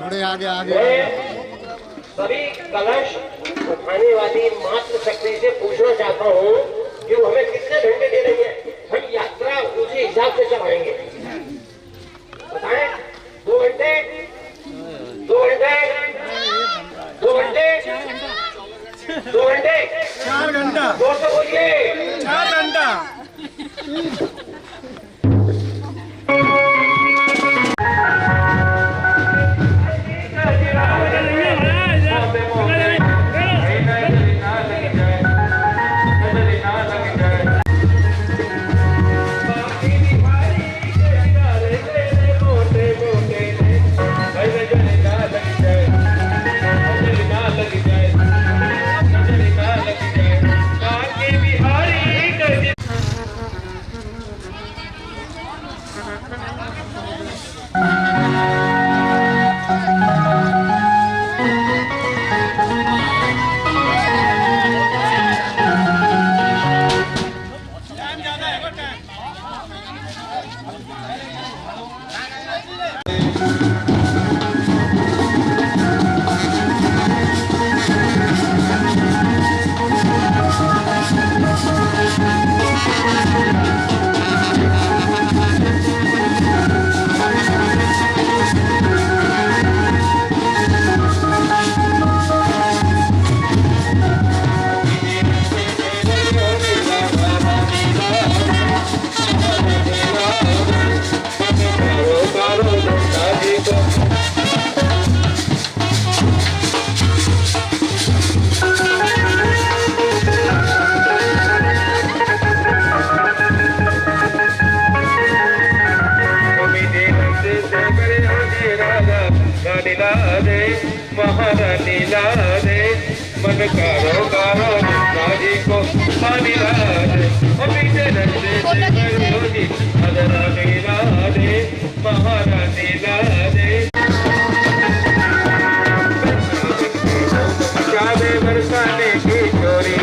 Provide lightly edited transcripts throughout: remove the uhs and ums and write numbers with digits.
थोड़े आगे आगे। सभी कलश उठाने वाली मात्र शक्ति से पूछना चाहता हूँ कि वो हमें कितने घंटे दे रही है, हम यात्रा उसी हिसाब से चलाएंगे। बताएं, 2 घंटे, 2 घंटे, 2 घंटे, 2 घंटे, 4 घंटा, 200 बोलिए 4 घंटा। ला दे महारानी ला दे मन कारो कारो राजी को पानी ला दे पीछे रस्ते से करोगी रानी ला दे महारानी ला दे जादे बरसाने की चोरी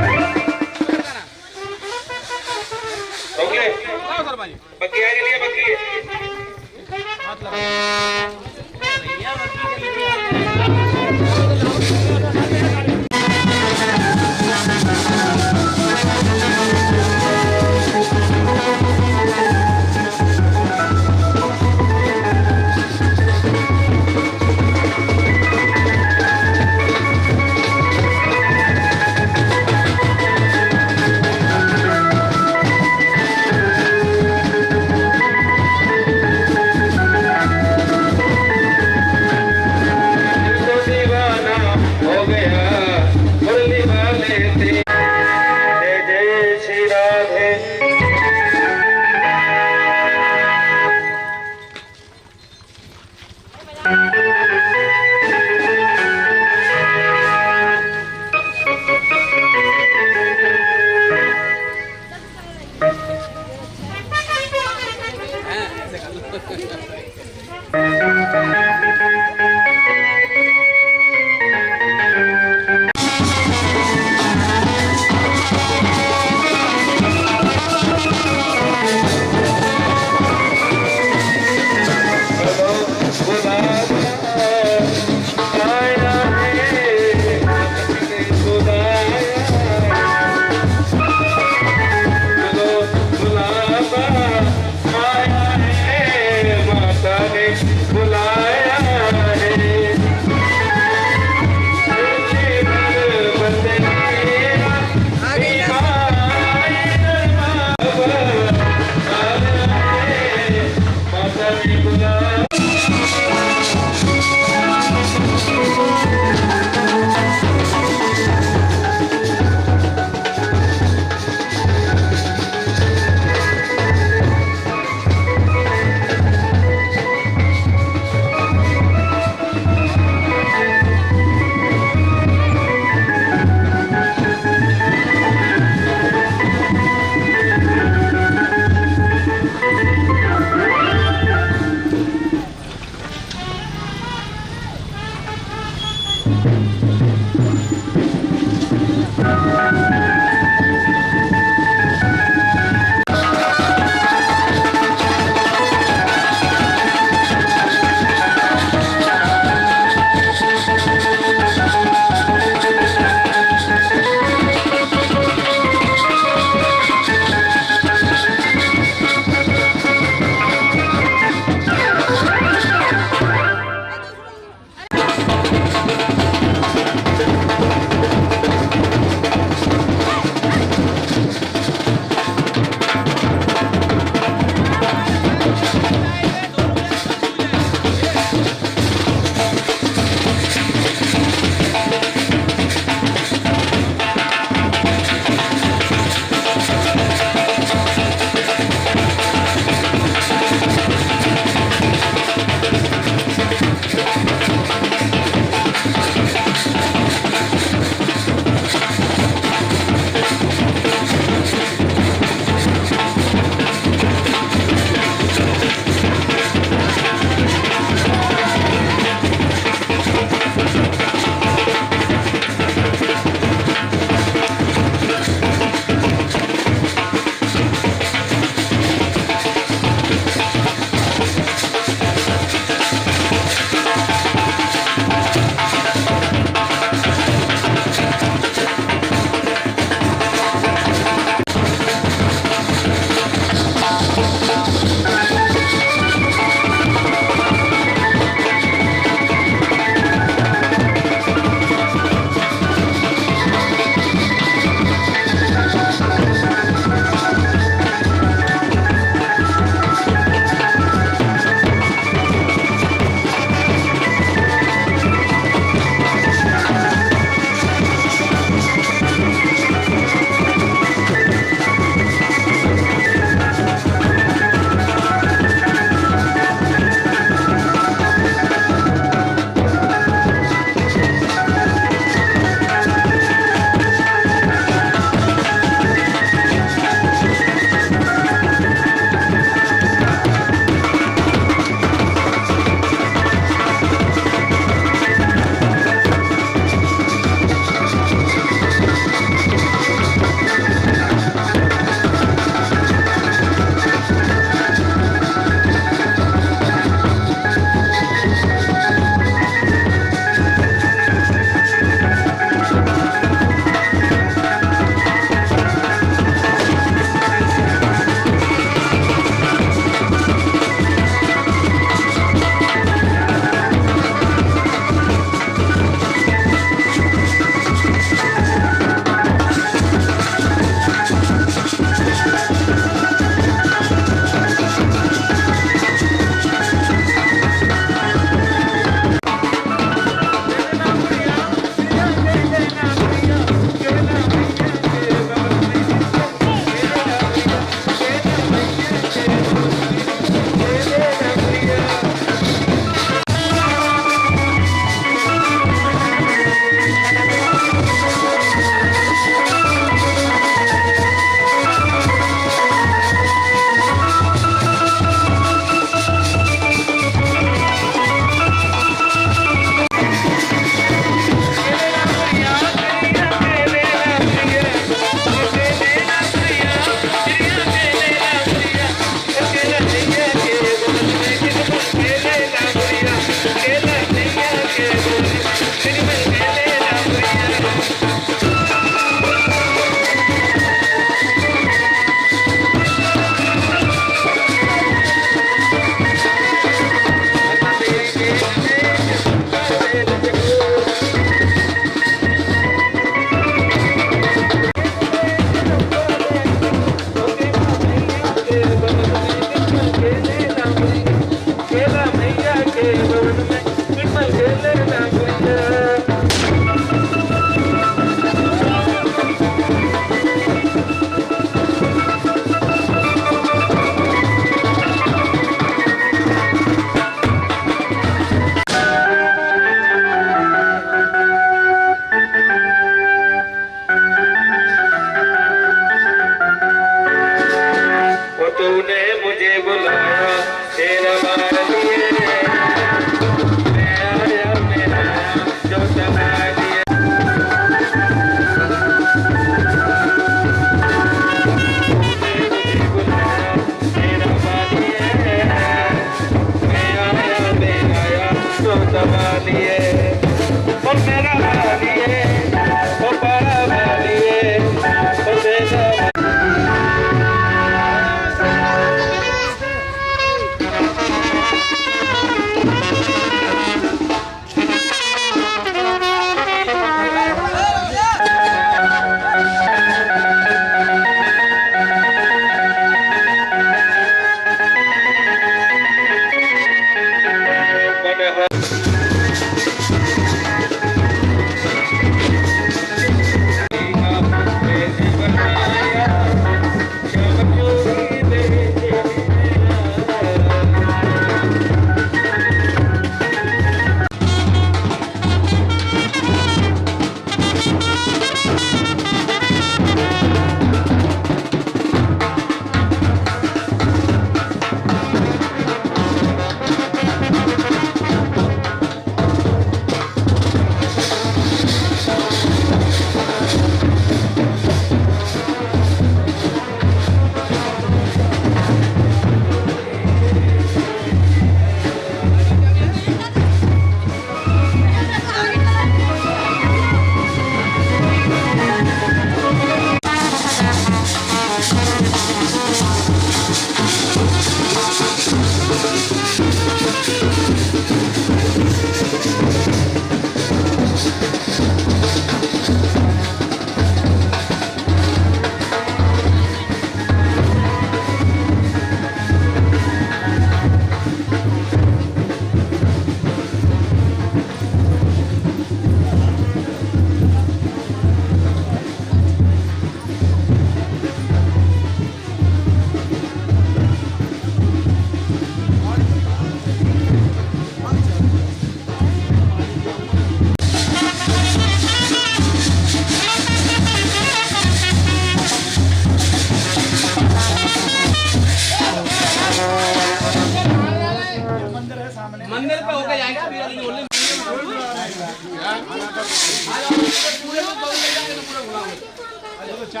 ऐसा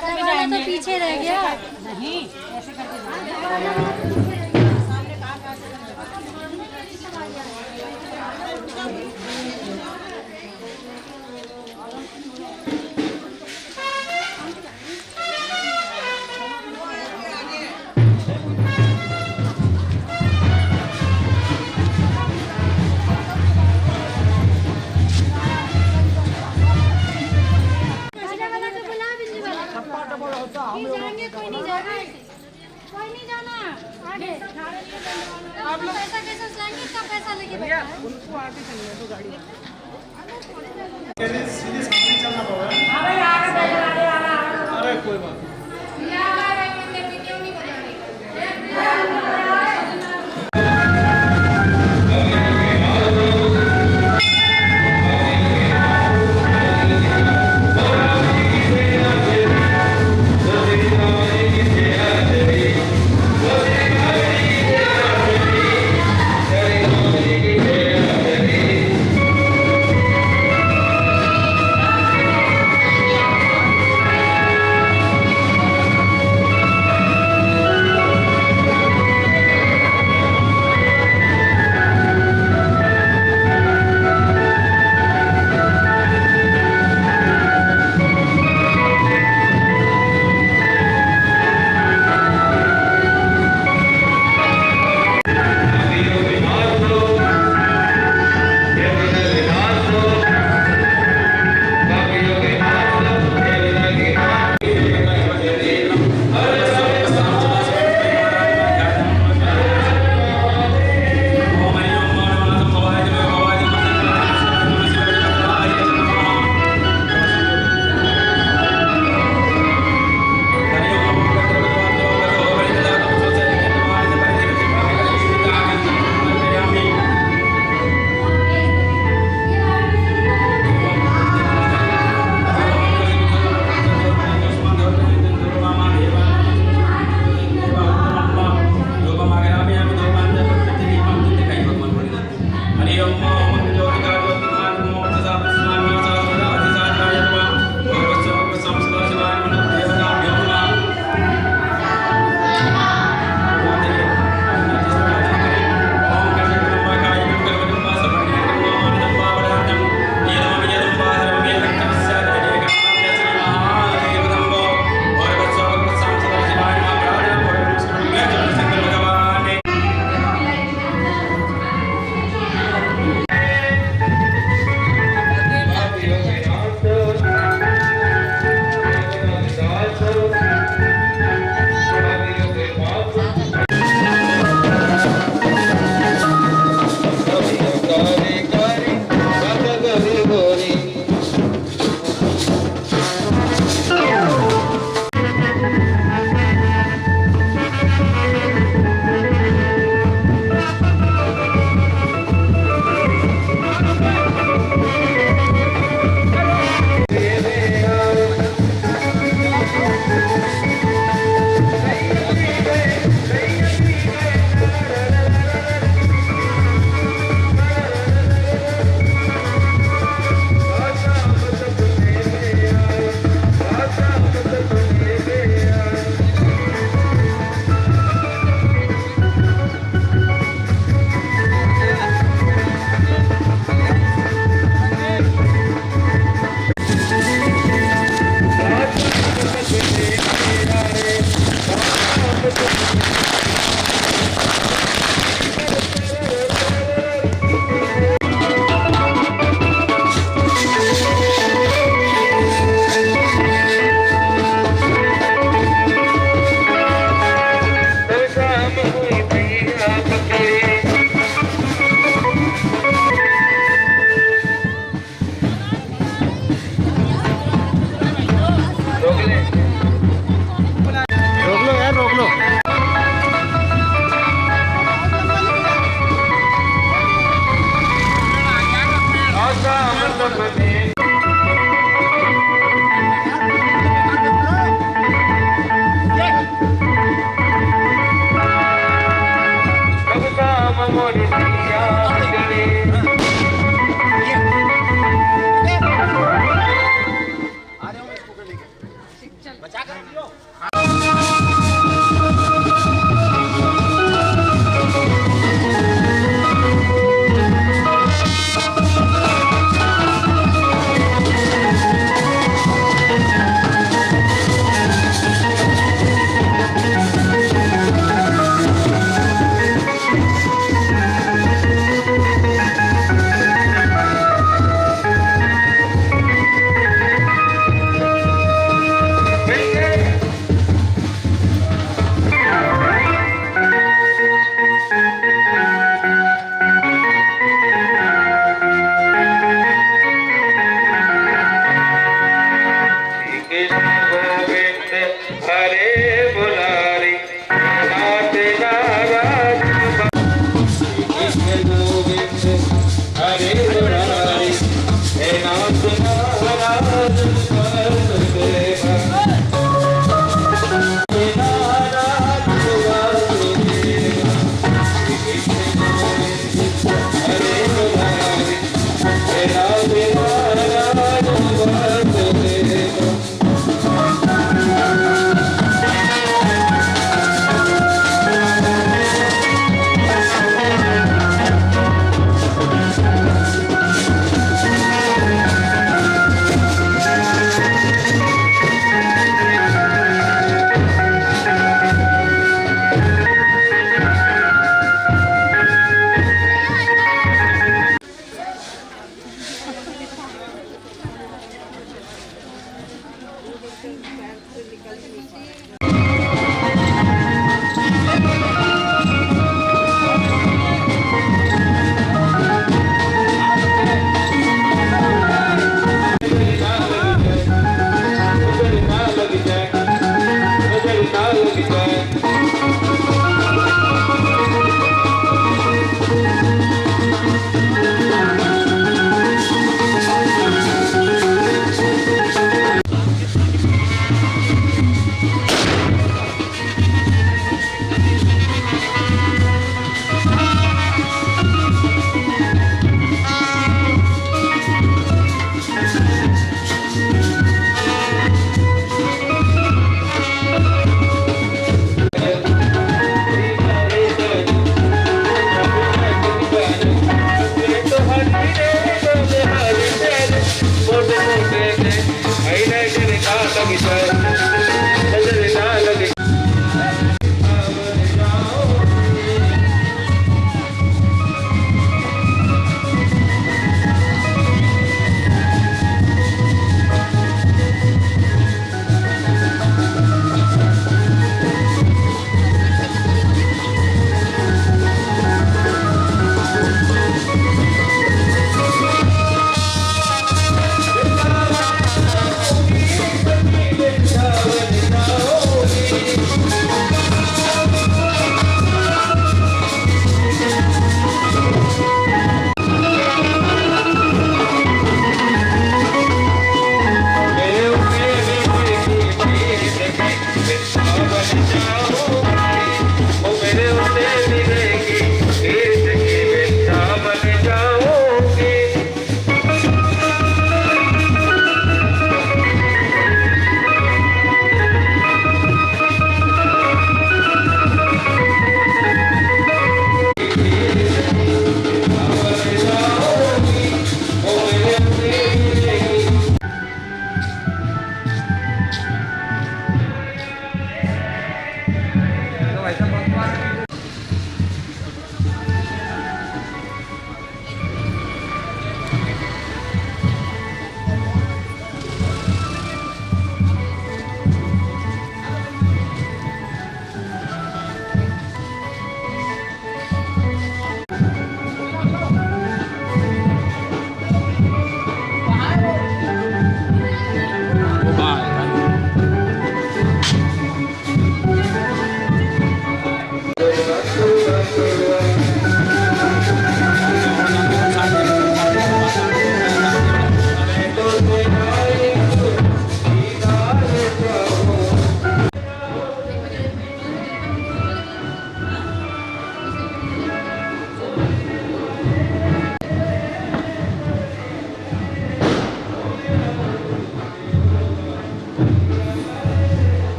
करके तो पीछे रह गया नहीं, ऐसे करके जाएंगे, कोई नहीं जाएगा, कोई नहीं जाना आगे। आप लोग पैसा कैसे जाएंगे, इतना पैसा लेके बैठा है। उनको आगे चलने दो गाड़ी। सीधे सामने चलना पड़ेगा। अरे कोई बात मोरी सिया तेरे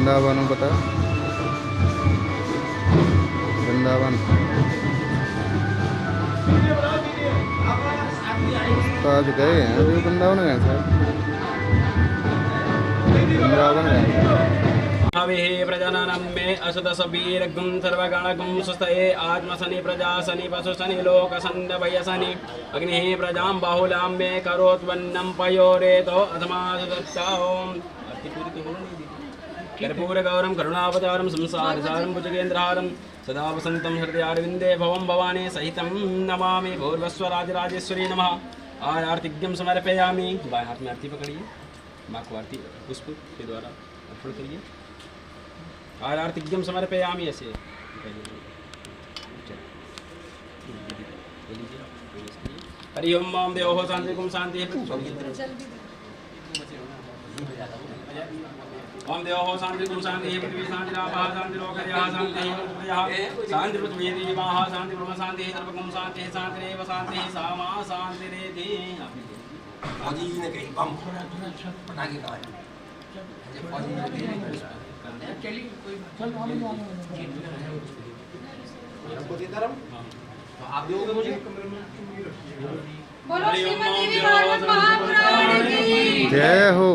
वृंदावन बता, वृंदावन तो आज गए हैं, अभी वृंदावन गए सर, वृंदावन गए। अविहे प्रजननं मे असुतसवीरगुं सर्वगणगुं सुस्तये आत्मसनि प्रजासनि पशुसनि लोकसन्नभयसनि अग्निः प्रजां बाहुलां मे करोत्वन्नं पयोरेतो अधमासदत्ताओं कर्पूरगौरं करुणावतारं संसारसारं भुजगेन्द्रहारं सदा वसन्तं हृदयारविन्दे भवं भवानी सहितं नमामि। भूर्भस्वराजराजेश्वरी नमः। आरतिज्ञं समर्पयामि। बाएं हाथ में आरती पकड़िए, माँ को आरती पुष्प के द्वारा अर्पण करिए। आरतिज्ञं समर्पयामि ऐसे हरि ओम मां देवो शांतिकुम शांति ओम देवो शांतिकुम शांति पृथ्वी शांति रापः शांति लोकर्यः शांति पृथ्व्याः शांति पृथ्वी देवाः शांति ब्रह्म शांति सर्वगुण शांति शांतिरेव शांति सामा शांतिरेधि। फौजी जी ने कही बम बना के कहा फौजी जी ने हमको देता रहा तो आप दोगे मुझे। बोलो श्रीमद् देवी भागवत महापुराण की जय हो।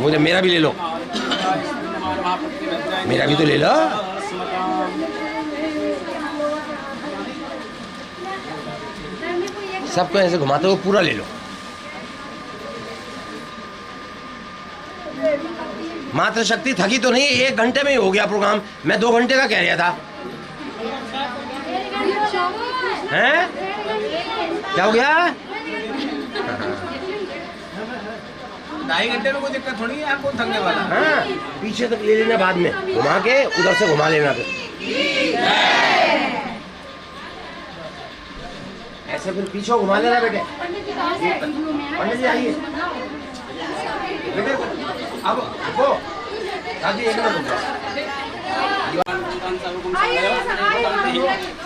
मुझे मेरा भी ले लो, मेरा भी तो ले लो। सबको ऐसे घुमाते हुए पूरा ले लो। मात्र शक्ति थकी तो नहीं, 1 घंटे में ही हो गया प्रोग्राम। मैं 2 घंटे का कह रहा था। हैं? क्या हो गया? 2.5 घंटे में कोई दिक्कत थोड़ी है, आपको थकने वाला। हाँ, पीछे तक ले लेना, बाद में घुमा के उधर से घुमा लेना। फिर ऐसे फिर पीछे घुमा लेना बेटे। पंडित जी आइए बेटे, अब वो दादी एक मिनट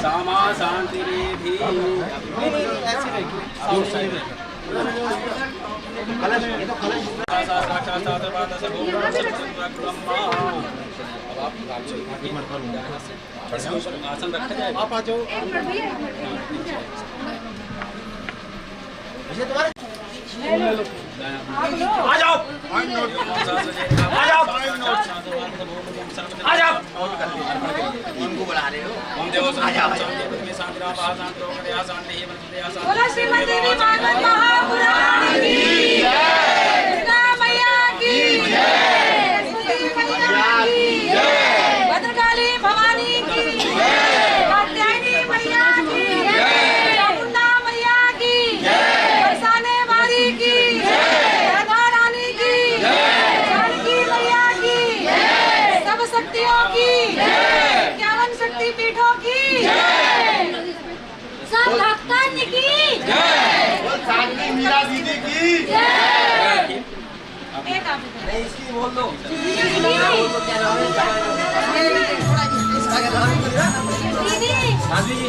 सामा शांति रेधि। कलश, ये तो कलश आसन रखा जाए। आप आ जाओ। तुम्हारे आ जाओ, आ जाओ, आ जाओ। उनको बुला रहे हो। बोलो श्रीमद् देवी भागवत महापुराण की जय। दुर्गा मैया की जय। सरस्वती मैया की जय। भद्रकाली भवानी की जय। कात्यायनी मैया की जय। चामुंडा मैया की जय। बरसाने वाली की जय। राधा रानी की जय। जानकी मैया की जय। सब शक्तियों की जय। 51 शक्ति पीठों की जय। सब भक्तन की साध्वी मीरा दीदी की जय। एक आप नहीं, इसकी बोल दो। दीदी साध्वी जी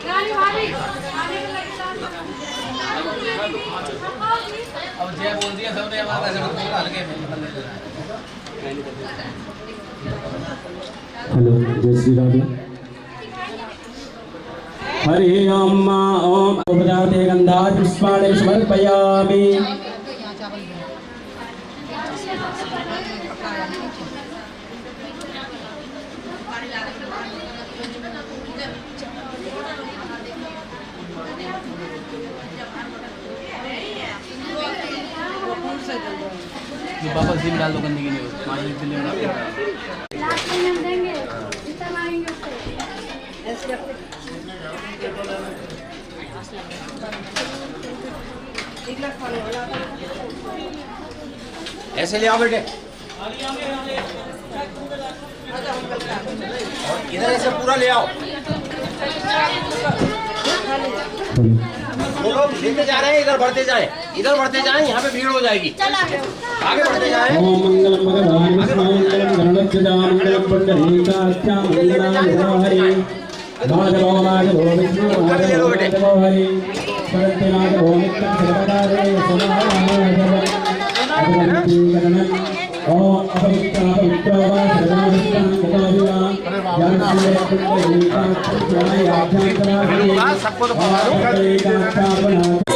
रानी भाभी अब जय बोल दिया सबने हमारा ऐसे बोल हल्के में हेलो जय श्री राधे। हरि ओम ओम उपजाते गंधात् पुष्पाणि समर्पयामि। बाबा जिम डाल दो गंदगी नहीं होती हमारे दिल्ली में लास्ट में हम देंगे जितना मांगेंगे उससे ऐसे ले आओ बेटे इधर ऐसे पूरा ले आओ वो लोग लेते जा रहे हैं इधर बढ़ते जाए यहाँ पे भीड़ हो जाएगी आगे बढ़ते जाए ओम मंगलम भगवान विष्णु मंगलम गरुड़ध्वजा मंगलम पुंडरीकाक्षा मंगलाय हरि माधवो माधवो विष्णु माधवो माधवो हरि सरस्वती माधवो नित्यं सर्वकारे समाधाय भगवन्ति गणनं ओम अपवित्र वा सर्वविष्टां गताविवा जानसे पुंडरीकाक्षा मंगलाय हरि सबको तो बता दो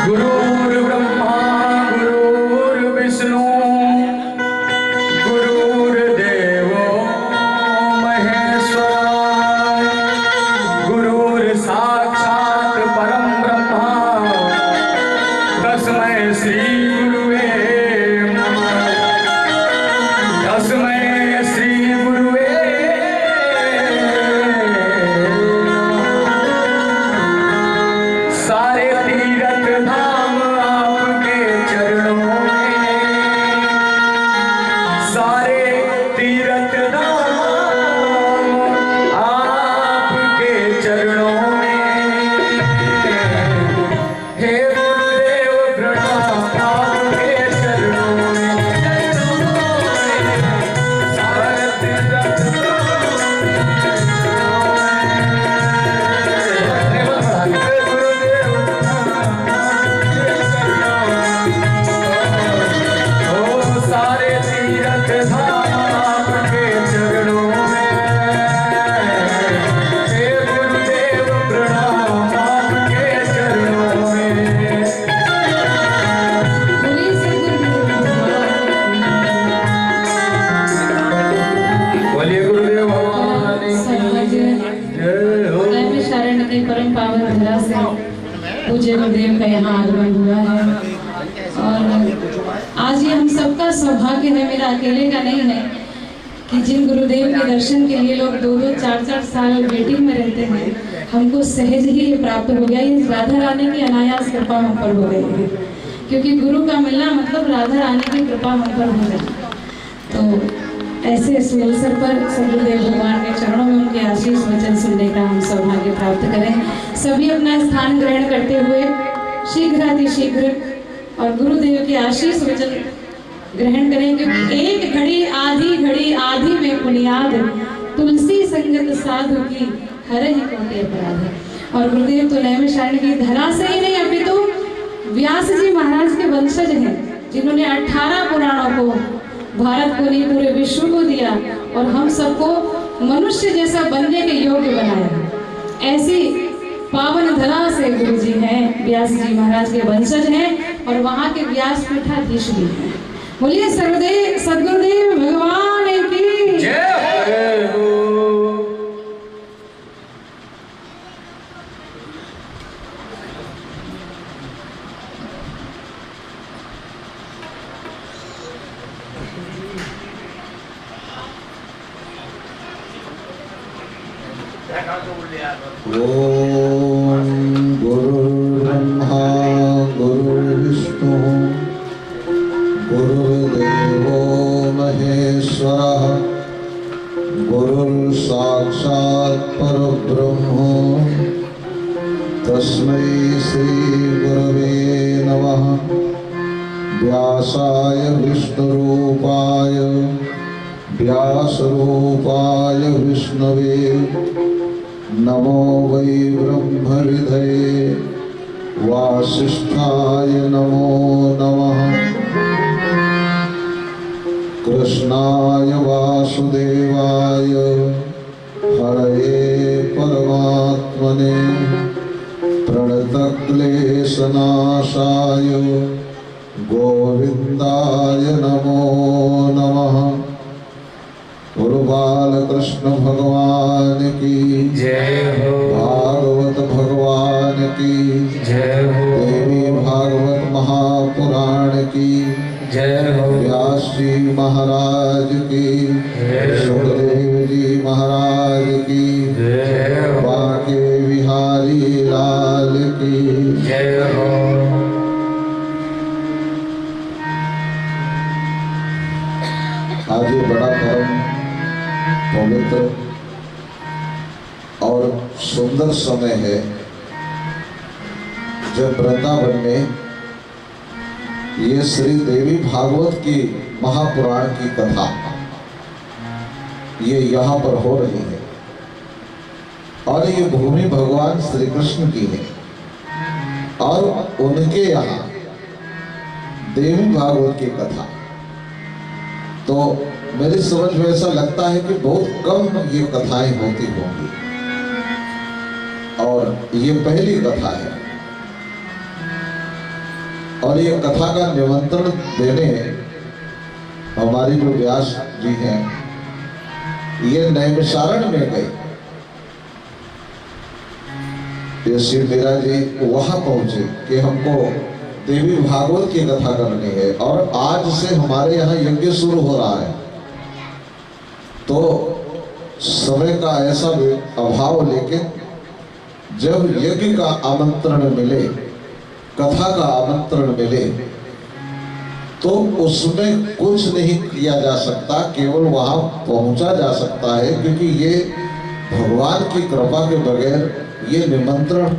गुरुर्ब्रह्मा गुरुर्विष्णु गुरुर्देवो महेश्वरा गुरुर्साक्षात् परं ब्रह्म तस्मै श्री गुरुवे नमः तस्मै श्री गुरुवे सारे तीरथ धाम आपके चरणों में सारे तीरथ धाम आपके चरणों में हे गुरुदेव प्रणाम आपके चरणों में सारे तीरथ सारे तीरथ धाम आपके चरणों में हे गुरुदेव प्रणाम आपके चरणों में बोलिए सद्गुरु बोलिए गुरुदेव भगवान की जय हो। शरण के परम पावन धरा से पूज्य गुरुदेव का यहाँ आगमन हुआ है और आज ये हम सबका सौभाग्य है, मेरा अकेले का नहीं है, कि जिन गुरुदेव के दर्शन के लिए लोग 2-2, 4-4 साल वेटिंग में रहते हैं, हमको सहज ही ये प्राप्त हो गया। ये राधा रानी की अनायास कृपा हम पर हो गई है, क्योंकि गुरु का मिलना मतलब राधा रानी की कृपा हम पर हो गई। तो ऐसे इस अवसर पर सद्गुरुदेव भगवान के चरणों में उनके आशीष वचन सुनने का हम सौभाग्य प्राप्त करें। सभी अपना स्थान ग्रहण करते हुए शीघ्र और गुरुदेव के आशीष वचन ग्रहण करें, क्योंकि एक घड़ी आधी में पुनियाद तुलसी संगत साधु की हरे ही कोटि अपराध। और गुरुदेव तो नैमिषारण्य की धरा से ही नहीं अपितु व्यास जी महाराज के वंशज हैं, जिन्होंने 18 पुराणों को भारत को नहीं पूरे विश्व को दिया और हम सबको मनुष्य जैसा बनने के योग्य बनाया। ऐसी पावन धरा से गुरु जी हैं, व्यास जी महाराज के वंशज हैं और वहाँ के व्यासपीठाधीश भी हैं। बोलिए सद्गुरुदेव भगवान की जय हो। ओम गुरुर्ब्रह्मा गुरुर्विष्णु गुरुर्देवो महेश्वरः गुरुर्साक्षात् परब्रह्म तस्मै श्री गुरवे नमः व्यासाय विष्णुरूपाय व्यासरूपाय विष्णवे नमो वै ब्रह्मविधये वासिष्ठाय नमो नमः कृष्णाय वासुदेवाय हरये परमात्मने प्रणतक्लेशनाशाय गोविन्दाय नमो नमः। गुरु बालकृष्ण भगवान की जय हो। भागवत भगवान की जय हो। देवी भागवत महापुराण की जय हो। व्यास जी महाराज की सुखदेव जी महाराज की जय हो। बाके बिहारी लाल की जय हो। आज ये बड़ा परम पवित्र और सुंदर समय है जब वृंदावन में ये श्री देवी भागवत की महापुराण की कथा ये यहाँ पर हो रही है। और ये भूमि भगवान श्री कृष्ण की है और उनके यहाँ देवी भागवत की कथा, तो मेरी समझ में ऐसा लगता है कि बहुत कम ये कथाएं होती होंगी और ये पहली कथा है। और ये कथा का निमंत्रण देने हमारी जो व्यास जी हैं ये नैमिषारण्य में गए। ये श्री मीरा जी वहां पहुंचे कि हमको देवी भागवत की कथा करनी है और आज से हमारे यहाँ यज्ञ शुरू हो रहा है। तो समय का ऐसा अभाव, लेकिन जब यज्ञ का आमंत्रण मिले, कथा का आमंत्रण मिले, तो उसमें कुछ नहीं किया जा सकता, केवल वहां पहुंचा जा सकता है, क्योंकि ये भगवान की कृपा के बगैर ये निमंत्रण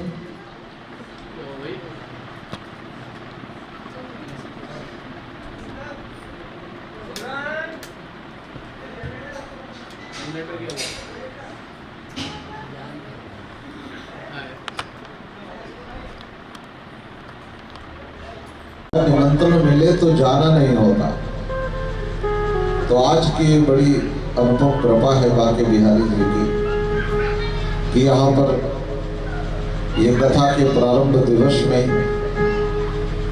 निमंत्रण मिले तो जाना नहीं होता। तो आज की बड़ी अनुपम कृपा है बांके बिहारी जी की कि यहाँ पर ये कथा के प्रारंभ दिवस में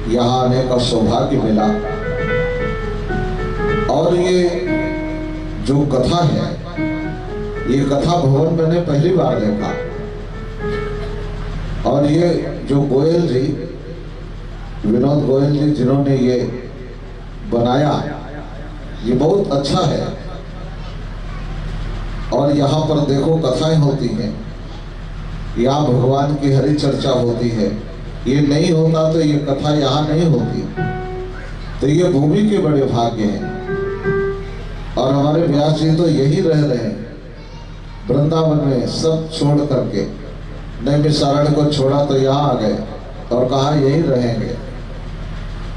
यहाँ आने का सौभाग्य मिला। और ये जो कथा है, ये कथा भवन मैंने पहली बार देखा। और ये जो गोयल जी, विनोद गोयल जी, जिन्होंने ये बनाया, ये बहुत अच्छा है। और यहाँ पर देखो कथाएं होती हैं, यहाँ भगवान की हरि चर्चा होती है। ये नहीं होता तो ये कथा यहाँ नहीं होती। तो ये भूमि के बड़े भाग्य हैं। और हमारे व्यास जी तो यही रह रहे हैं वृंदावन में, सब छोड़ करके। नैमिषारण्य को छोड़ा तो यहाँ आ गए और कहा यही रहेंगे।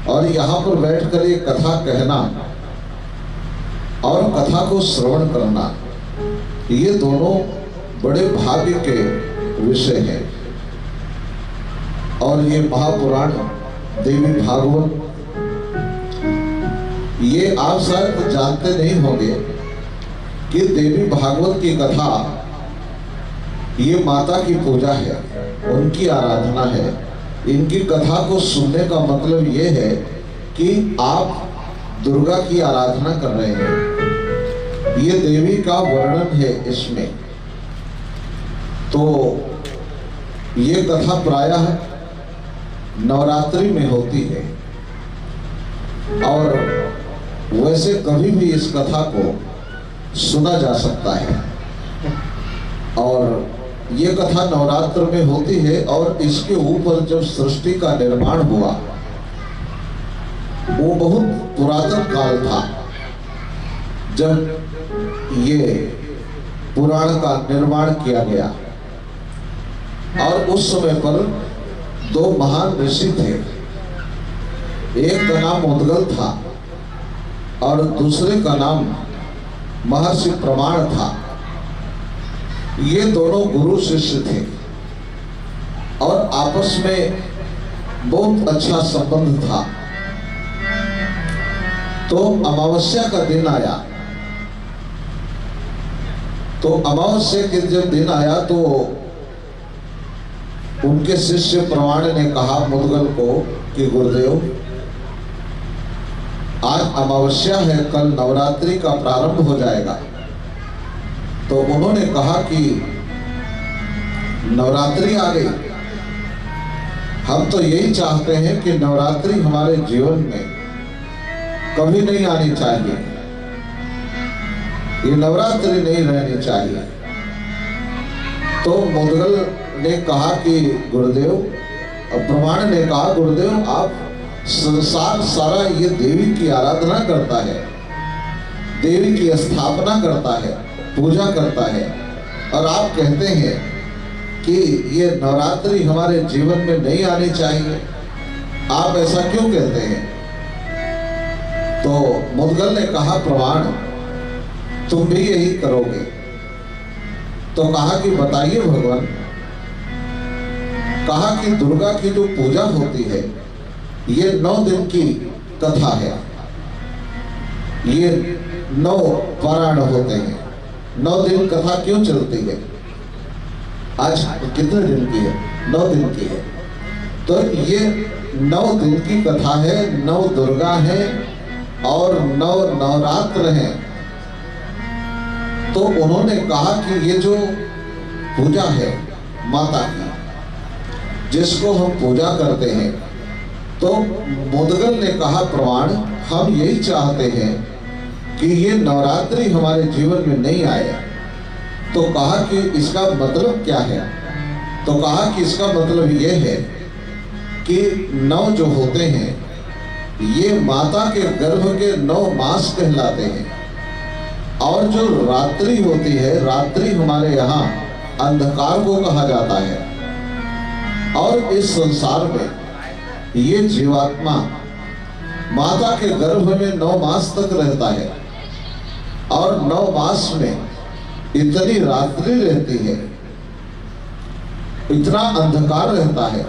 और यहाँ पर बैठकर ये कथा कहना और कथा को श्रवण करना, ये दोनों बड़े भाग्य के विषय है। और ये महापुराण देवी भागवत, ये आप शायद जानते नहीं होंगे कि देवी भागवत की कथा ये माता की पूजा है, उनकी आराधना है। इनकी कथा को सुनने का मतलब ये है कि आप दुर्गा की आराधना कर रहे हैं। ये देवी का वर्णन है इसमें। तो ये कथा प्रायः नवरात्रि में होती है। और वैसे कभी भी इस कथा को सुना जा सकता है। और ये कथा नवरात्र में होती है। और इसके ऊपर जब सृष्टि का निर्माण हुआ, वो बहुत पुरातन काल था जब ये पुराण का निर्माण किया गया। और उस समय पर दो महान ऋषि थे, एक का नाम मुद्गल था और दूसरे का नाम महर्षि प्रमाण था। ये दोनों गुरु शिष्य थे और आपस में बहुत अच्छा संबंध था। तो अमावस्या का दिन आया। तो अमावस्या के जब दिन आया तो उनके शिष्य प्रमाण ने कहा मुद्गल को कि गुरुदेव, आज अमावस्या है, कल नवरात्रि का प्रारंभ हो जाएगा। तो उन्होंने कहा कि नवरात्रि आ गई, हम तो यही चाहते हैं कि नवरात्रि हमारे जीवन में कभी नहीं आनी चाहिए, ये नवरात्रि नहीं रहनी चाहिए। तो मुद्गल ने कहा कि गुरुदेव, प्रमाण ने कहा गुरुदेव, आप संसार सारा ये देवी की आराधना करता है, देवी की स्थापना करता है, पूजा करता है, और आप कहते हैं कि ये नवरात्रि हमारे जीवन में नहीं आनी चाहिए, आप ऐसा क्यों कहते हैं? तो मुद्गल ने कहा प्रमाण, तुम भी यही करोगे। तो कहा कि बताइए भगवान, कहा कि दुर्गा की जो पूजा होती है ये 9 दिन की कथा है, ये 9 पारायण होते हैं। 9 दिन कथा क्यों चलती है? आज कितने दिन की है? 9 दिन की है। तो ये 9 दिन की कथा है, 9 दुर्गा है और 9 नवरात्र हैं। तो उन्होंने कहा कि ये जो पूजा है माता की, जिसको हम पूजा करते हैं, तो मुदगल ने कहा प्रमाण हम यही चाहते हैं कि ये नवरात्रि हमारे जीवन में नहीं आए। तो कहा कि इसका मतलब क्या है? तो कहा कि इसका मतलब ये है कि 9 जो होते हैं ये माता के गर्भ के 9 मास कहलाते हैं। और जो रात्रि होती है, रात्रि हमारे यहाँ अंधकार को कहा जाता है। और इस संसार में ये जीवात्मा माता के गर्भ में 9 मास तक रहता है और 9 मास में इतनी रात्रि रहती है, इतना अंधकार रहता है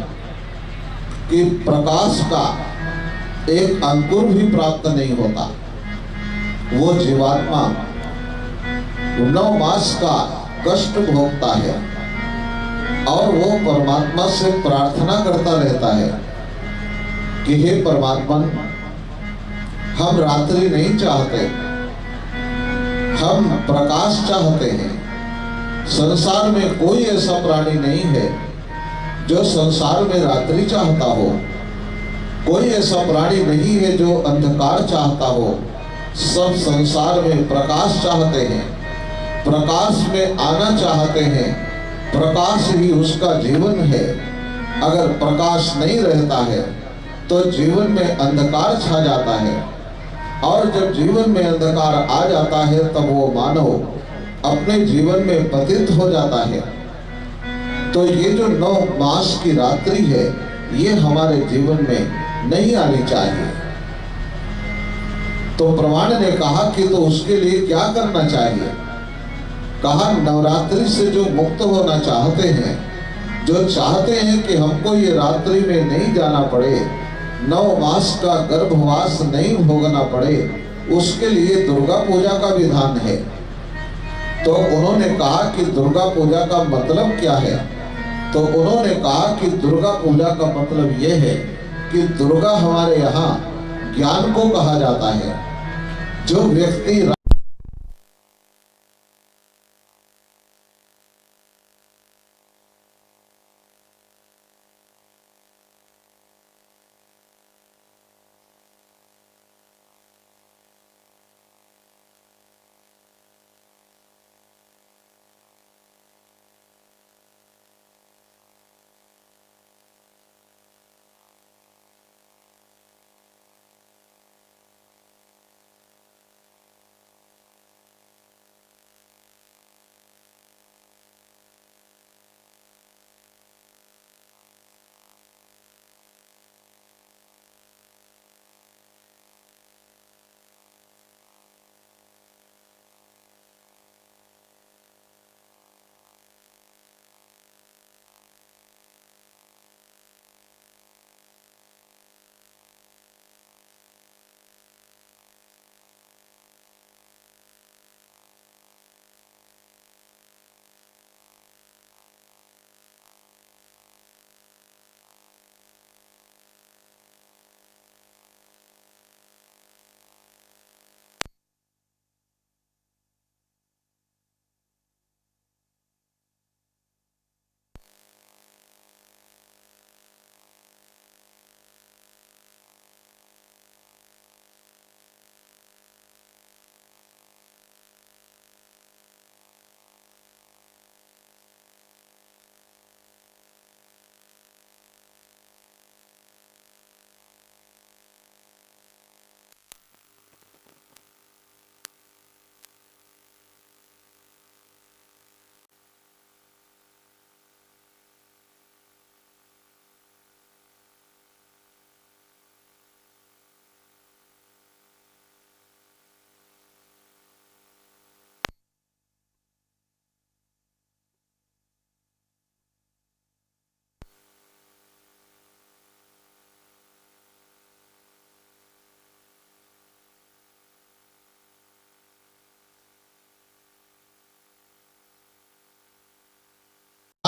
कि प्रकाश का एक अंकुर भी प्राप्त नहीं होता। वो जीवात्मा 9 मास का कष्ट भोगता है और वो परमात्मा से प्रार्थना करता रहता है कि हे परमात्मा, हम रात्रि नहीं चाहते, हम प्रकाश चाहते हैं। संसार में कोई ऐसा प्राणी नहीं है जो संसार में रात्रि चाहता हो, कोई ऐसा प्राणी नहीं है जो अंधकार चाहता हो। सब संसार में प्रकाश चाहते हैं, प्रकाश में आना चाहते हैं, प्रकाश ही उसका जीवन है। अगर प्रकाश नहीं रहता है तो जीवन में अंधकार छा जाता है, और जब जीवन में अंधकार आ जाता है तब वो मानव अपने जीवन में पतित हो जाता है। तो ये जो 9 मास की रात्रि है ये हमारे जीवन में नहीं आनी चाहिए। तो प्रमाण ने कहा कि तो उसके लिए क्या करना चाहिए? कहा नवरात्रि से जो मुक्त होना चाहते हैं, जो चाहते हैं कि हमको ये रात्रि में नहीं जाना पड़े, 9 मास का गर्भवास नहीं भोगना पड़े, उसके लिए दुर्गा पूजा का विधान है। तो उन्होंने कहा कि दुर्गा पूजा का मतलब क्या है? तो उन्होंने कहा कि दुर्गा पूजा का मतलब यह है कि दुर्गा हमारे यहाँ ज्ञान को कहा जाता है। जो व्यक्ति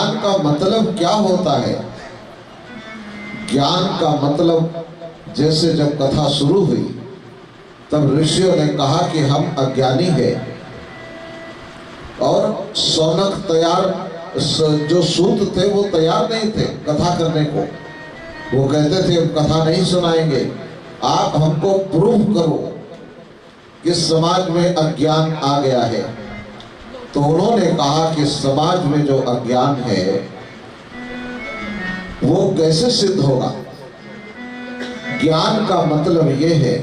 ज्ञान का मतलब क्या होता है? ज्ञान का मतलब, जैसे जब कथा शुरू हुई तब ऋषियों ने कहा कि हम अज्ञानी हैं, और शौनक तैयार, जो सूत थे वो तैयार नहीं थे कथा करने को। वो कहते थे हम कथा नहीं सुनाएंगे, आप हमको प्रूव करो कि समाज में अज्ञान आ गया है। तो उन्होंने कहा कि समाज में जो अज्ञान है वो कैसे सिद्ध होगा? ज्ञान का मतलब ये है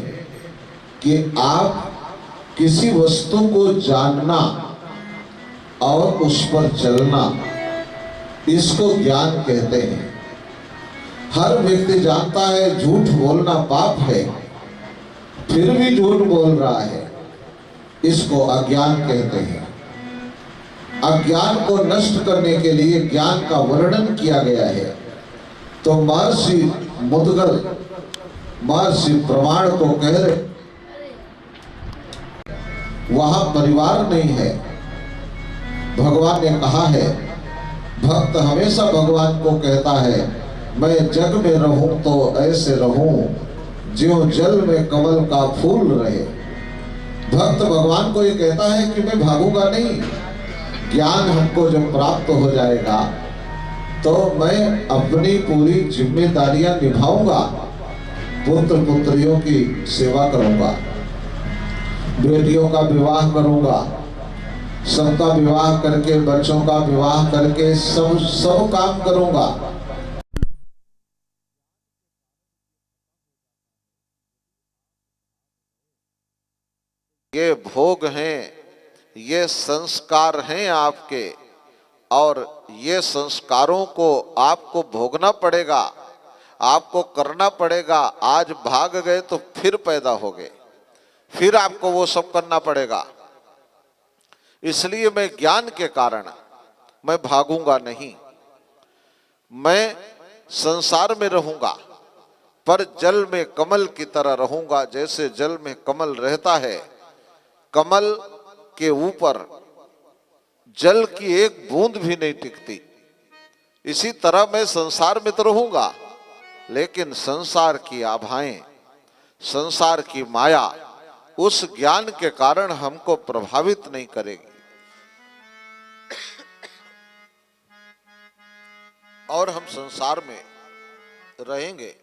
कि आप किसी वस्तु को जानना और उस पर चलना, इसको ज्ञान कहते हैं। हर व्यक्ति जानता है झूठ बोलना पाप है, फिर भी झूठ बोल रहा है, इसको अज्ञान कहते हैं। अज्ञान को नष्ट करने के लिए ज्ञान का वर्णन किया गया है। तो महर्षि मुद्गल महर्षि प्रमाण को कह रहे, वहां परिवार नहीं है। भगवान ने कहा है, भक्त हमेशा भगवान को कहता है, मैं जग में रहूं तो ऐसे रहूं ज्यों जल में कमल का फूल रहे। भक्त भगवान को ये कहता है कि मैं भागूंगा नहीं। ज्ञान हमको जब प्राप्त हो जाएगा तो मैं अपनी पूरी जिम्मेदारियां निभाऊंगा, पुत्र पुत्रियों की सेवा करूंगा, बेटियों का विवाह करूंगा, सबका विवाह करके, बच्चों का विवाह करके सब काम करूंगा। ये भोग हैं, ये संस्कार हैं आपके, और ये संस्कारों को आपको भोगना पड़ेगा, आपको करना पड़ेगा। आज भाग गए तो फिर पैदा हो गए, फिर आपको वो सब करना पड़ेगा। इसलिए मैं ज्ञान के कारण मैं भागूंगा नहीं, मैं संसार में रहूंगा पर जल में कमल की तरह रहूंगा। जैसे जल में कमल रहता है, कमल के ऊपर जल की एक बूंद भी नहीं टिकती, इसी तरह मैं संसार में तो रहूंगा, लेकिन संसार की आभाएं, संसार की माया उस ज्ञान के कारण हमको प्रभावित नहीं करेगी। और हम संसार में रहेंगे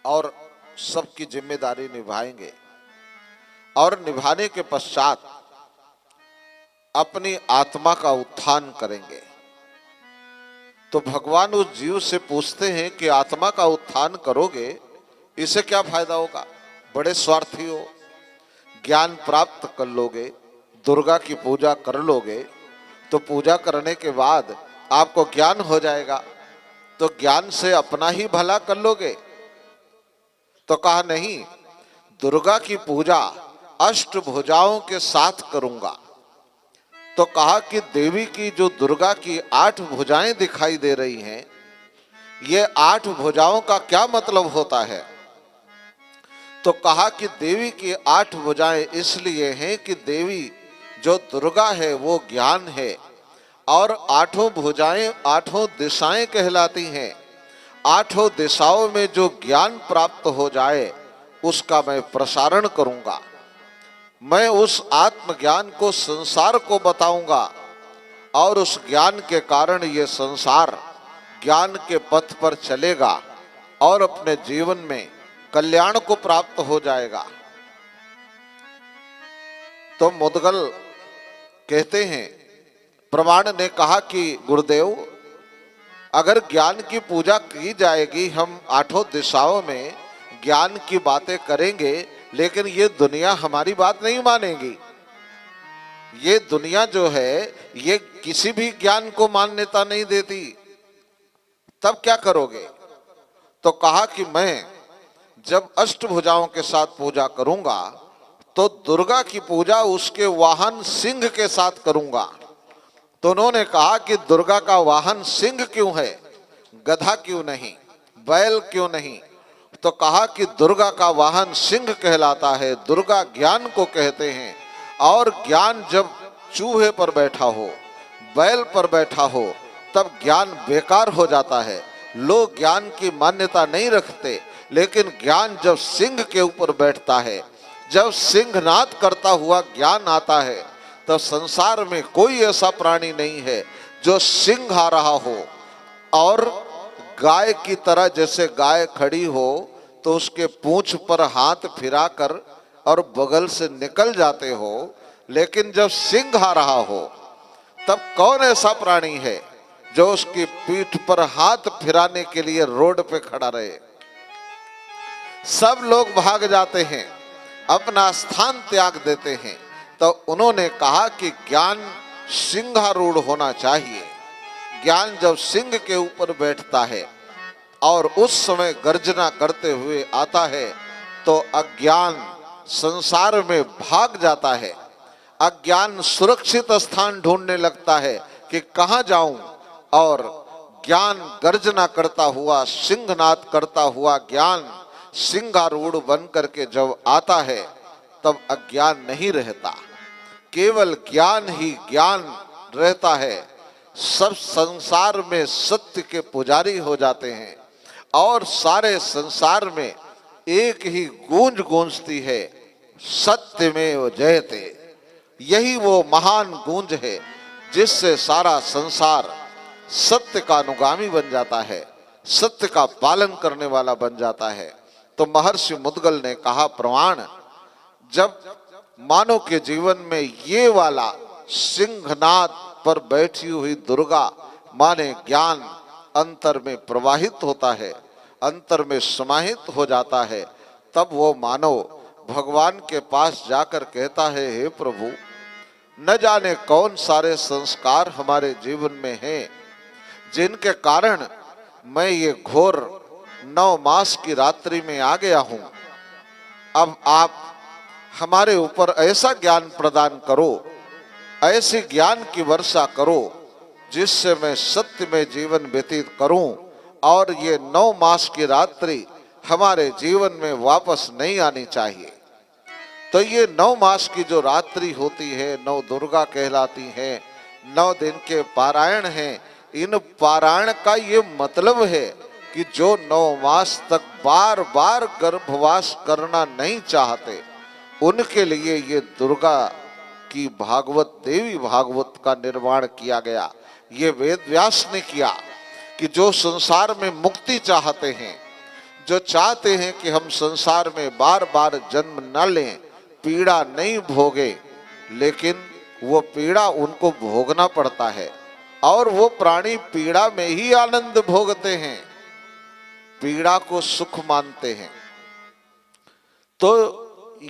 और सबकी जिम्मेदारी निभाएंगे, और निभाने के पश्चात अपनी आत्मा का उत्थान करेंगे। तो भगवान उस जीव से पूछते हैं कि आत्मा का उत्थान करोगे, इससे क्या फायदा होगा? बड़े स्वार्थी हो, ज्ञान प्राप्त कर लोगे, दुर्गा की पूजा कर लोगे, तो पूजा करने के बाद आपको ज्ञान हो जाएगा, तो ज्ञान से अपना ही भला कर लोगे। तो कहा नहीं, दुर्गा की पूजा अष्टभुजाओं के साथ करूंगा। तो कहा कि देवी की जो दुर्गा की 8 भुजाएं दिखाई दे रही हैं, ये 8 भुजाओं का क्या मतलब होता है? तो कहा कि देवी की 8 भुजाएं इसलिए हैं कि देवी जो दुर्गा है वो ज्ञान है, और 8 भुजाएं 8 दिशाएं कहलाती हैं। 8 दिशाओं में जो ज्ञान प्राप्त हो जाए उसका मैं प्रसारण करूंगा। मैं उस आत्मज्ञान को संसार को बताऊंगा, और उस ज्ञान के कारण ये संसार ज्ञान के पथ पर चलेगा और अपने जीवन में कल्याण को प्राप्त हो जाएगा। तो मुद्गल कहते हैं, प्रमाण ने कहा कि गुरुदेव, अगर ज्ञान की पूजा की जाएगी, हम 8 दिशाओं में ज्ञान की बातें करेंगे, लेकिन ये दुनिया हमारी बात नहीं मानेगी। ये दुनिया जो है ये किसी भी ज्ञान को मान्यता नहीं देती। तब क्या करोगे? तो कहा कि मैं जब अष्टभुजाओं के साथ पूजा करूंगा तो दुर्गा की पूजा उसके वाहन सिंह के साथ करूंगा। तो उन्होंने कहा कि दुर्गा का वाहन सिंह क्यों है, गधा क्यों नहीं, बैल क्यों नहीं? तो कहा कि दुर्गा का वाहन सिंह कहलाता है, दुर्गा ज्ञान को कहते हैं। और ज्ञान जब चूहे पर बैठा हो, बैल पर बैठा हो तब ज्ञान बेकार हो जाता है। लोग ज्ञान की मान्यता नहीं रखते, लेकिन ज्ञान जब सिंह के ऊपर बैठता है, जब सिंहनाद करता हुआ ज्ञान आता है, तो संसार में कोई ऐसा प्राणी नहीं है जो सिंह आ रहा हो और गाय की तरह, जैसे गाय खड़ी हो तो उसके पूंछ पर हाथ फिराकर और बगल से निकल जाते हो, लेकिन जब सिंह आ रहा हो तब कौन ऐसा प्राणी है जो उसकी पीठ पर हाथ फिराने के लिए रोड पे खड़ा रहे। सब लोग भाग जाते हैं, अपना स्थान त्याग देते हैं। तो उन्होंने कहा कि ज्ञान सिंहारूढ़ होना चाहिए। ज्ञान जब सिंह के ऊपर बैठता है और उस समय गर्जना करते हुए आता है, तो अज्ञान संसार में भाग जाता है। अज्ञान सुरक्षित स्थान ढूंढने लगता है कि कहां जाऊं, और ज्ञान गर्जना करता हुआ, सिंहनाद करता हुआ ज्ञान सिंहारूढ़ बन करके जब आता है, तब अज्ञान नहीं रहता, केवल ज्ञान ही ज्ञान रहता है। सब संसार में सत्य के पुजारी हो जाते हैं और सारे संसार में एक ही गूंज गूंजती है, सत्य में जयते। यही वो महान गूंज है जिससे सारा संसार सत्य का अनुगामी बन जाता है, सत्य का पालन करने वाला बन जाता है। तो महर्षि मुद्गल ने कहा, प्रमाण जब मानव के जीवन में ये वाला सिंहनाद पर बैठी हुई दुर्गा माने ज्ञान अंतर में प्रवाहित होता है, अंतर में समाहित हो जाता है, तब वो मानव भगवान के पास जाकर कहता है, हे प्रभु, न जाने कौन सारे संस्कार हमारे जीवन में हैं जिनके कारण मैं ये घोर 9 मास की रात्रि में आ गया हूं। अब आप हमारे ऊपर ऐसा ज्ञान प्रदान करो, ऐसे ज्ञान की वर्षा करो जिससे मैं सत्य में जीवन व्यतीत करूं और ये 9 मास की रात्रि हमारे जीवन में वापस नहीं आनी चाहिए। तो ये 9 मास की जो रात्रि होती है, 9 दुर्गा कहलाती है, 9 दिन के पारायण हैं। इन पारायण का ये मतलब है कि जो 9 मास तक बार बार गर्भवास करना नहीं चाहते, उनके लिए ये दुर्गा की भागवत, देवी भागवत का निर्माण किया गया। ये वेद व्यास ने किया कि जो संसार में मुक्ति चाहते हैं, जो चाहते हैं कि हम संसार में बार बार जन्म न लें, पीड़ा नहीं भोगे, लेकिन वो पीड़ा उनको भोगना पड़ता है और वो प्राणी पीड़ा में ही आनंद भोगते हैं, पीड़ा को सुख मानते हैं। तो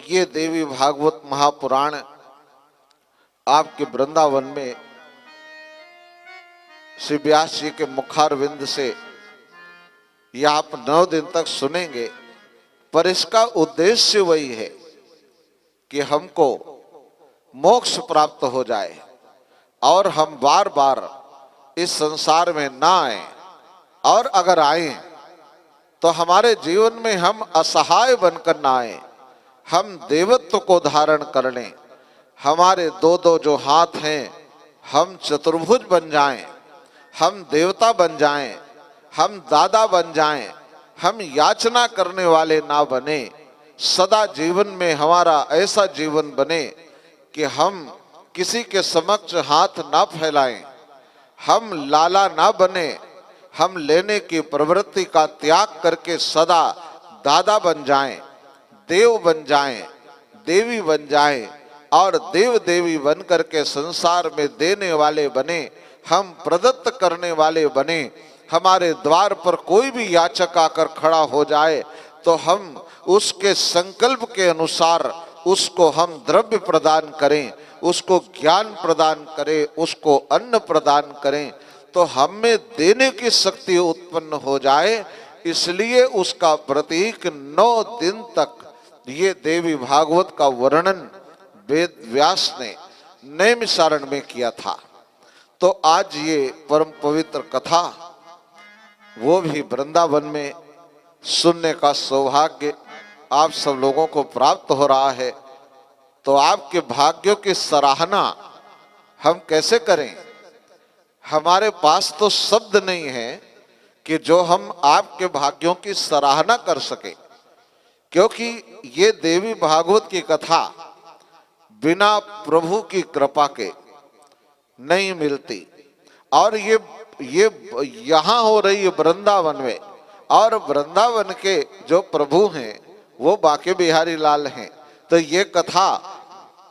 ये देवी भागवत महापुराण आपके वृंदावन में श्री व्यास जी के मुखारविंद से ये आप 9 दिन तक सुनेंगे, पर इसका उद्देश्य वही है कि हमको मोक्ष प्राप्त हो जाए और हम बार बार इस संसार में ना आए, और अगर आए तो हमारे जीवन में हम असहाय बनकर ना आए, हम देवत्व को धारण कर लें। हमारे 2-2 जो हाथ हैं, हम चतुर्भुज बन जाएं, हम देवता बन जाएं, हम दादा बन जाएं, हम याचना करने वाले ना बने। सदा जीवन में हमारा ऐसा जीवन बने कि हम किसी के समक्ष हाथ ना फैलाएं, हम लाला ना बने, हम लेने की प्रवृत्ति का त्याग करके सदा दादा बन जाएं, देव बन जाएं, देवी बन जाएं और देव देवी बन करके संसार में देने वाले बने, हम प्रदत्त करने वाले बने। हमारे द्वार पर कोई भी याचक आकर खड़ा हो जाए तो हम उसके संकल्प के अनुसार उसको हम द्रव्य प्रदान करें, उसको ज्ञान प्रदान करें, उसको अन्न प्रदान करें, तो हम में देने की शक्ति उत्पन्न हो जाए। इसलिए उसका प्रतीक 9 दिन तक ये देवी भागवत का वर्णन वेद व्यास ने नैमिषारण्य में किया था। तो आज ये परम पवित्र कथा वो भी वृंदावन में सुनने का सौभाग्य आप सब लोगों को प्राप्त हो रहा है। तो आपके भाग्यों की सराहना हम कैसे करें? हमारे पास तो शब्द नहीं है कि जो हम आपके भाग्यों की सराहना कर सके, क्योंकि ये देवी भागवत की कथा बिना प्रभु की कृपा के नहीं मिलती। और ये यहाँ हो रही है वृंदावन में, और वृंदावन के जो प्रभु हैं वो बाके बिहारी लाल हैं। तो ये कथा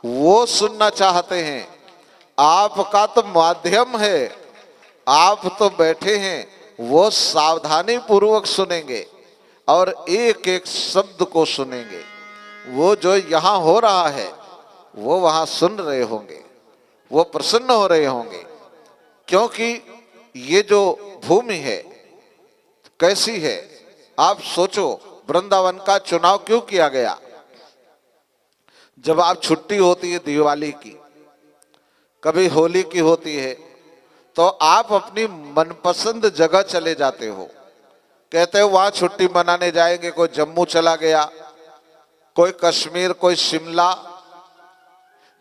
वो सुनना चाहते हैं, आपका तो माध्यम है, आप तो बैठे हैं, वो सावधानी पूर्वक सुनेंगे और एक एक शब्द को सुनेंगे। वो जो यहाँ हो रहा है वो वहां सुन रहे होंगे, वो प्रसन्न हो रहे होंगे, क्योंकि ये जो भूमि है कैसी है। आप सोचो, वृंदावन का चुनाव क्यों किया गया? जब आप छुट्टी होती है दिवाली की, कभी होली की होती है, तो आप अपनी मनपसंद जगह चले जाते हो, कहते हो वहां छुट्टी मनाने जाएंगे। कोई जम्मू चला गया, कोई कश्मीर, कोई शिमला।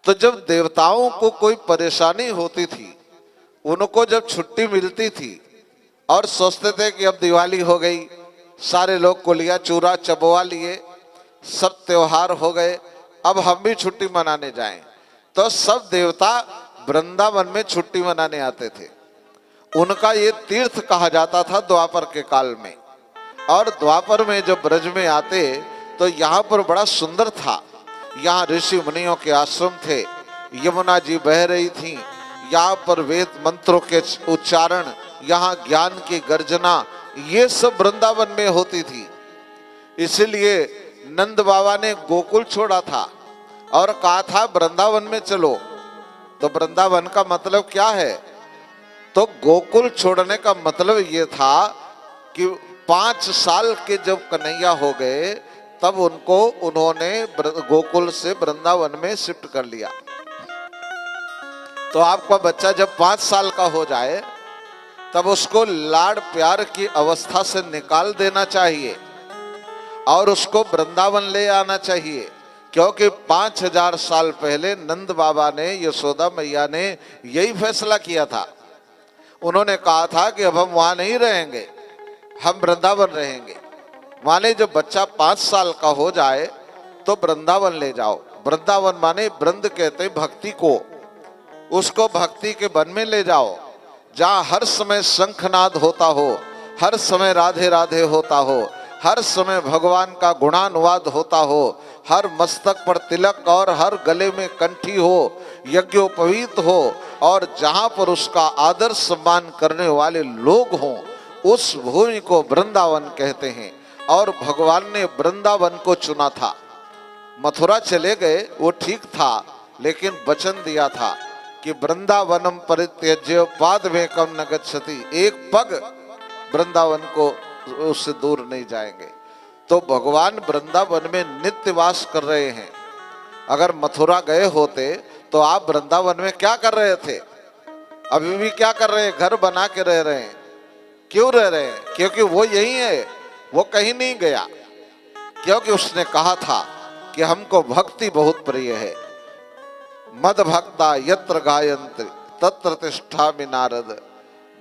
तो जब देवताओं को कोई परेशानी होती थी, उनको जब छुट्टी मिलती थी और सोचते थे कि अब दिवाली हो गई, सारे लोग कुलिया चूरा चबवा लिए, सब त्योहार हो गए, अब हम भी छुट्टी मनाने जाएं, तो सब देवता वृंदावन में छुट्टी मनाने आते थे। उनका ये तीर्थ कहा जाता था द्वापर के काल में। और द्वापर में जब ब्रज में आते तो यहाँ पर बड़ा सुंदर था, यहाँ ऋषि मुनियों के आश्रम थे, यमुना जी बह रही थी, यहाँ पर वेद मंत्रों के उच्चारण, यहाँ ज्ञान की गर्जना, ये सब वृंदावन में होती थी। इसलिए नंद बाबा ने गोकुल छोड़ा था और कहा था वृंदावन में चलो। तो वृंदावन का मतलब क्या है? तो गोकुल छोड़ने का मतलब ये था कि 5 साल के जब कन्हैया हो गए तब उन्होंने गोकुल से वृंदावन में शिफ्ट कर लिया। तो आपका बच्चा जब 5 साल का हो जाए तब उसको लाड़ प्यार की अवस्था से निकाल देना चाहिए और उसको वृंदावन ले आना चाहिए, क्योंकि 5000 साल पहले नंद बाबा ने, यशोदा मैया ने यही फैसला किया था। उन्होंने कहा था कि अब हम वहां नहीं रहेंगे, हम वृंदावन रहेंगे। माने जब बच्चा 5 साल का हो जाए तो वृंदावन ले जाओ। वृंदावन माने वृंद कहते भक्ति को, उसको भक्ति के वन में ले जाओ, जहां हर समय शंखनाद होता हो, हर समय राधे राधे होता हो, हर समय भगवान का गुणानुवाद होता हो, हर मस्तक पर तिलक और हर गले में कंठी हो, यज्ञोपवीत हो, और जहां पर उसका आदर सम्मान करने वाले लोग हों, उस भूमि को वृंदावन कहते हैं। और भगवान ने वृंदावन को चुना था। मथुरा चले गए वो ठीक था, लेकिन वचन दिया था कि वृंदावनम परित्यज्य पादमेकं न गच्छति, एक पग वृंदावन को उससे दूर नहीं जाएंगे। तो भगवान वृंदावन में नित्य वास कर रहे हैं। अगर मथुरा गए होते तो आप वृंदावन में क्या कर रहे थे? अभी भी क्या कर रहे हैं? घर बना के रह रहे हैं। क्यों रह रहे हैं? क्योंकि वो यही है, वो कहीं नहीं गया, क्योंकि उसने कहा था कि हमको भक्ति बहुत प्रिय है। मद भक्ता यत्र गायन्ति तत्र तिष्ठामि नारद।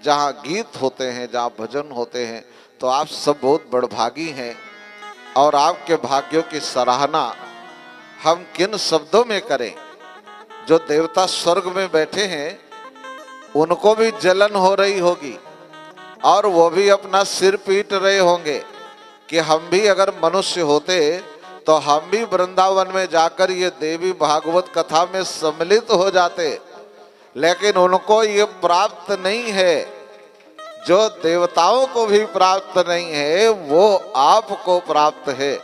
जहाँ गीत होते हैं, जहाँ भजन होते हैं, तो आप सब बहुत बड़भागी हैं। और आपके भाग्यों की सराहना हम किन शब्दों में करें? जो देवता स्वर्ग में बैठे हैं उनको भी जलन हो रही होगी, और वो भी अपना सिर पीट रहे होंगे कि हम भी अगर मनुष्य होते तो हम भी वृंदावन में जाकर ये देवी भागवत कथा में सम्मिलित हो जाते। लेकिन उनको ये प्राप्त नहीं है, जो देवताओं को भी प्राप्त नहीं है वो आपको प्राप्त है।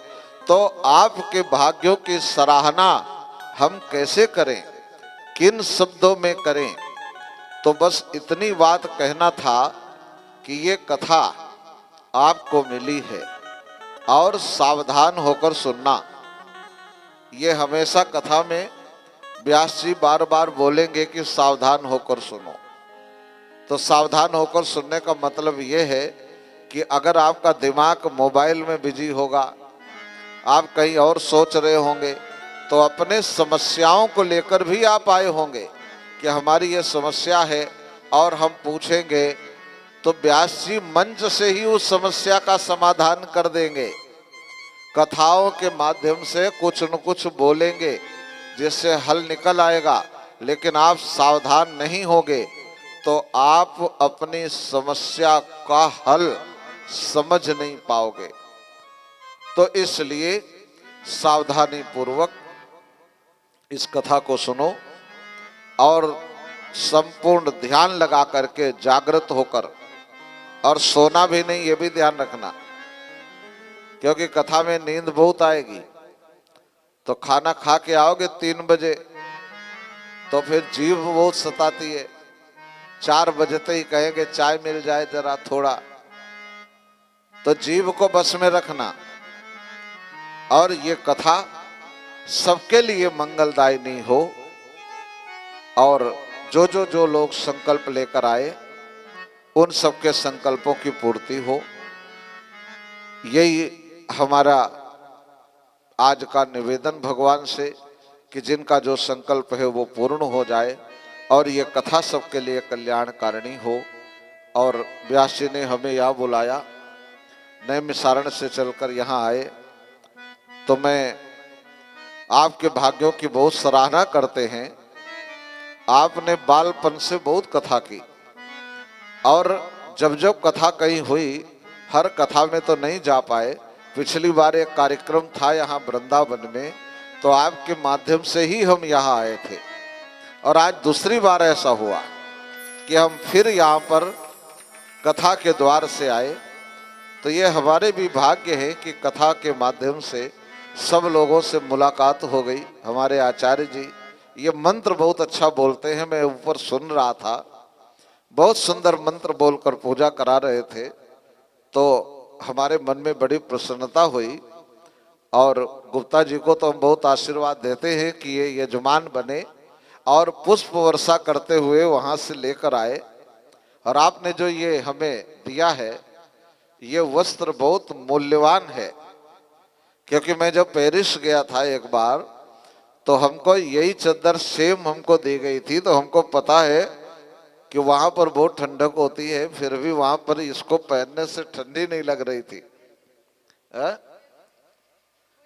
तो आपके भाग्यों की सराहना हम कैसे करें, किन शब्दों में करें? तो बस इतनी बात कहना था कि ये कथा आपको मिली है और सावधान होकर सुनना। ये हमेशा कथा में व्यास जी बार बार बोलेंगे कि सावधान होकर सुनो। तो सावधान होकर सुनने का मतलब ये है कि अगर आपका दिमाग मोबाइल में बिजी होगा, आप कहीं और सोच रहे होंगे, तो अपने समस्याओं को लेकर भी आप आए होंगे कि हमारी ये समस्या है और हम पूछेंगे तो व्यास जी मंच से ही उस समस्या का समाधान कर देंगे। कथाओं के माध्यम से कुछ न कुछ बोलेंगे जिससे हल निकल आएगा, लेकिन आप सावधान नहीं होगे तो आप अपनी समस्या का हल समझ नहीं पाओगे। तो इसलिए सावधानी पूर्वक इस कथा को सुनो और संपूर्ण ध्यान लगा करके जागृत होकर, और सोना भी नहीं, ये भी ध्यान रखना, क्योंकि कथा में नींद बहुत आएगी। तो खाना खा के आओगे 3 बजे तो फिर जीभ बहुत सताती है, 4 बजते ही कहेंगे चाय मिल जाए जरा थोड़ा। तो जीभ को बस में रखना। और ये कथा सबके लिए मंगलदायिनी हो, और जो लोग संकल्प लेकर आए उन सबके संकल्पों की पूर्ति हो। यही हमारा आज का निवेदन भगवान से कि जिनका जो संकल्प है वो पूर्ण हो जाए और ये कथा सबके लिए कल्याणकारिणी हो। और व्यास जी ने हमें यहाँ बुलाया, नैमिषारण्य से चलकर यहाँ आए, तो मैं आपके भाग्यों की बहुत सराहना करते हैं। आपने बालपन से बहुत कथा की, और जब जब कथा कहीं हुई, हर कथा में तो नहीं जा पाए। पिछली बार एक कार्यक्रम था यहाँ वृंदावन में, तो आपके माध्यम से ही हम यहाँ आए थे। और आज दूसरी बार ऐसा हुआ कि हम फिर यहाँ पर कथा के द्वार से आए। तो ये हमारे भी भाग्य है कि कथा के माध्यम से सब लोगों से मुलाकात हो गई। हमारे आचार्य जी ये मंत्र बहुत अच्छा बोलते हैं, मैं ऊपर सुन रहा था, बहुत सुंदर मंत्र बोलकर पूजा करा रहे थे। तो हमारे मन में बड़ी प्रसन्नता हुई, और गुप्ता जी को तो हम बहुत आशीर्वाद देते हैं कि ये यजमान बने और पुष्प वर्षा करते हुए वहाँ से लेकर आए। और आपने जो ये हमें दिया है, ये वस्त्र बहुत मूल्यवान है, क्योंकि मैं जब पेरिस गया था एक बार, तो हमको यही चादर सेम हमको दी गई थी। तो हमको पता है कि वहां पर बहुत ठंडक होती है, फिर भी वहां पर इसको पहनने से ठंडी नहीं लग रही थी।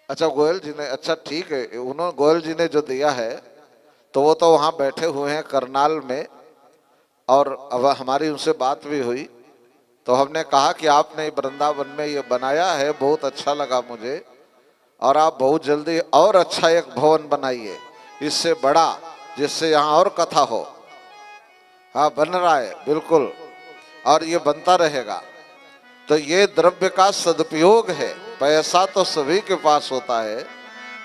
अच्छा गोयल जी ने, अच्छा ठीक है, उन्होंने गोयल जी ने जो दिया है, तो वो तो वहां बैठे हुए हैं करनाल में, और अब हमारी उनसे बात भी हुई। तो हमने कहा कि आपने वृंदावन में ये बनाया है, बहुत अच्छा लगा मुझे, और आप बहुत जल्दी और अच्छा एक भवन बनाइए इससे बड़ा, जिससे यहाँ और कथा हो। हाँ, बन रहा है बिल्कुल, और ये बनता रहेगा। तो ये द्रव्य का सदुपयोग है। पैसा तो सभी के पास होता है,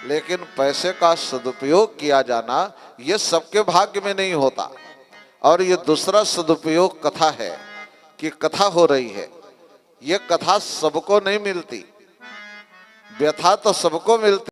लेकिन पैसे का सदुपयोग किया जाना ये सबके भाग्य में नहीं होता। और ये दूसरा सदुपयोग कथा है कि कथा हो रही है। ये कथा सबको नहीं मिलती, व्यथा तो सबको मिलती।